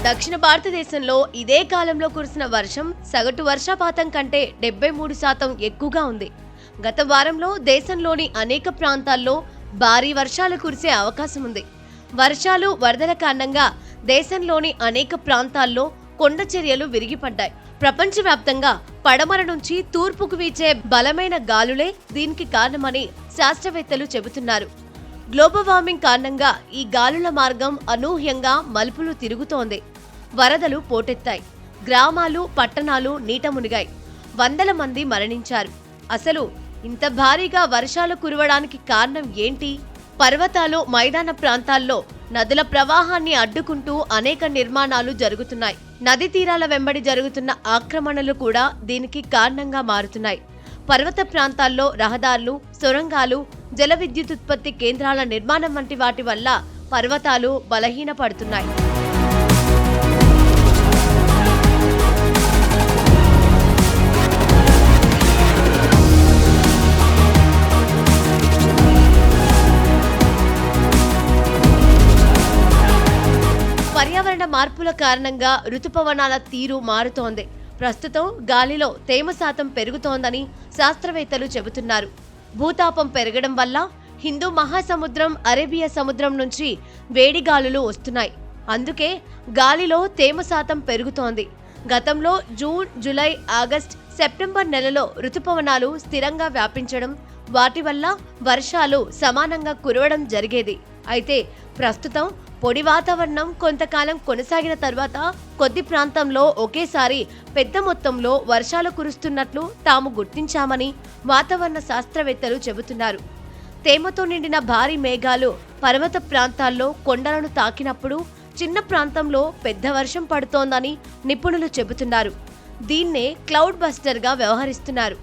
దక్షిణ భారతదేశంలో ఇదే కాలంలో కురిసిన వర్షం సగటు వర్షపాతం కంటే 73% ఎక్కువగా ఉంది. గత వారంలో దేశంలోని అనేక ప్రాంతాల్లో భారీ వర్షాలు కురిసే అవకాశం ఉంది. వర్షాలు, వరదల కారణంగా దేశంలోని అనేక ప్రాంతాల్లో కొండ చర్యలు విరిగిపడ్డాయి. ప్రపంచవ్యాప్తంగా పడమర నుంచి తూర్పుకు వీచే బలమైన గాలులే దీనికి కారణమని శాస్త్రవేత్తలు చెబుతున్నారు. గ్లోబల్ వార్మింగ్ కారణంగా ఈ గాలుల మార్గం అనూహ్యంగా మలుపులు తిరుగుతోంది. వరదలు పోటెత్తాయి. గ్రామాలు, పట్టణాలు నీట మునిగాయి. వందల మంది మరణించారు. అసలు ఇంత భారీగా వర్షాలు కురవడానికి కారణం ఏంటి? పర్వతాలు, మైదాన ప్రాంతాల్లో నదుల ప్రవాహాన్ని అడ్డుకుంటూ అనేక నిర్మాణాలు జరుగుతున్నాయి. నదీ తీరాల వెంబడి జరుగుతున్న ఆక్రమణలు కూడా దీనికి కారణంగా మారుతున్నాయి. పర్వత ప్రాంతాల్లో రహదారులు, సొరంగాలు, జల విద్యుత్ ఉత్పత్తి కేంద్రాల నిర్మాణం వంటి వాటి వల్ల పర్వతాలు బలహీనపడుతున్నాయి. పర్యావరణ మార్పుల కారణంగా రుతుపవనాల తీరు మారుతోంది. ప్రస్తుతం గాలిలో తేమ శాతం పెరుగుతోందని శాస్త్రవేత్తలు చెబుతున్నారు. భూతాపం పెరగడం వల్ల హిందూ మహాసముద్రం, అరేబియా సముద్రం నుంచి వేడి గాలులు వస్తున్నాయి. అందుకే గాలిలో తేమ శాతం పెరుగుతోంది. గతంలో జూన్, జూలై, ఆగస్ట్, సెప్టెంబర్ నెలలో రుతుపవనాలు స్థిరంగా వ్యాపించడం, వాటి వల్ల వర్షాలు సమానంగా కురవడం జరిగేది. అయితే ప్రస్తుతం పొడి వాతావరణం కొంతకాలం కొనసాగిన తర్వాత కొద్ది ప్రాంతంలో ఒకేసారి పెద్ద మొత్తంలో వర్షాలు కురుస్తున్నట్లు తాము గుర్తించామని వాతావరణ శాస్త్రవేత్తలు చెబుతున్నారు. తేమతో నిండిన భారీ మేఘాలు పర్వత ప్రాంతాల్లో కొండలను తాకినప్పుడు చిన్న ప్రాంతంలో పెద్ద వర్షం పడుతోందని నిపుణులు చెబుతున్నారు. దీన్నే క్లౌడ్ బస్టర్గా వ్యవహరిస్తున్నారు.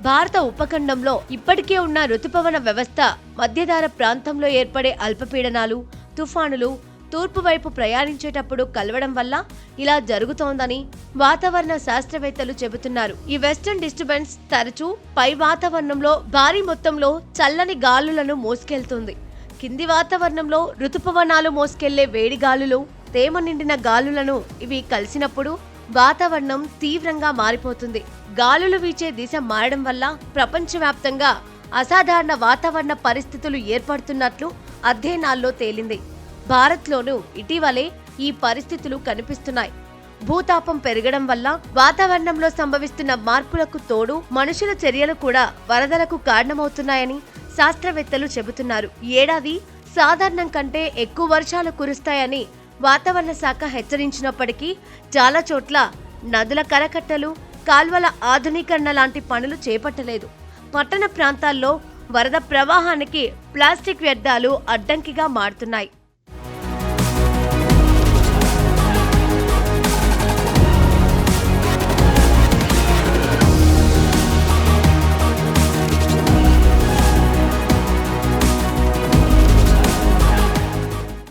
భారత ఉపఖండంలో ఇప్పటికే ఉన్న రుతుపవన వ్యవస్థ మధ్యధరా ప్రాంతంలో ఏర్పడే అల్పపీడనాలు, తుఫానులు తూర్పు వైపు ప్రయాణించేటప్పుడు కలవడం వల్ల ఇలా జరుగుతోందని వాతావరణ శాస్త్రవేత్తలు చెబుతున్నారు. ఈ వెస్టర్న్ డిస్టర్బెన్స్ తరచూ పై వాతావరణంలో భారీ మొత్తంలో చల్లని గాలులను మోసుకెళ్తుంది. కింది వాతావరణంలో రుతుపవనాలు మోసుకెళ్లే వేడి గాలులు, తేమ నిండిన గాలులను ఇవి కలిసినప్పుడు వాతావరణం తీవ్రంగా మారిపోతుంది. గాలులు వీచే దిశ మారడం వల్ల ప్రపంచవ్యాప్తంగా అసాధారణ వాతావరణ పరిస్థితులు ఏర్పడుతున్నట్లు అధ్యయనాల్లో తేలింది. భారత్లోనూ ఇటీవలే ఈ పరిస్థితులు కనిపిస్తున్నాయి. భూతాపం పెరగడం వల్ల వాతావరణంలో సంభవిస్తున్న మార్పులకు తోడు మనుషుల చర్యలు కూడా వరదలకు కారణమవుతున్నాయని శాస్త్రవేత్తలు చెబుతున్నారు. ఏడాది సాధారణం కంటే ఎక్కువ వర్షాలు కురుస్తాయని వాతావరణ శాఖ హెచ్చరించినప్పటికీ చాలా చోట్ల నదుల కరకట్టలు, కాల్వల ఆధునీకరణ లాంటి పనులు చేపట్టలేదు. పట్టణ ప్రాంతాల్లో వరద ప్రవాహానికి ప్లాస్టిక్ వ్యర్థాలు అడ్డంకిగా మారుతున్నాయి.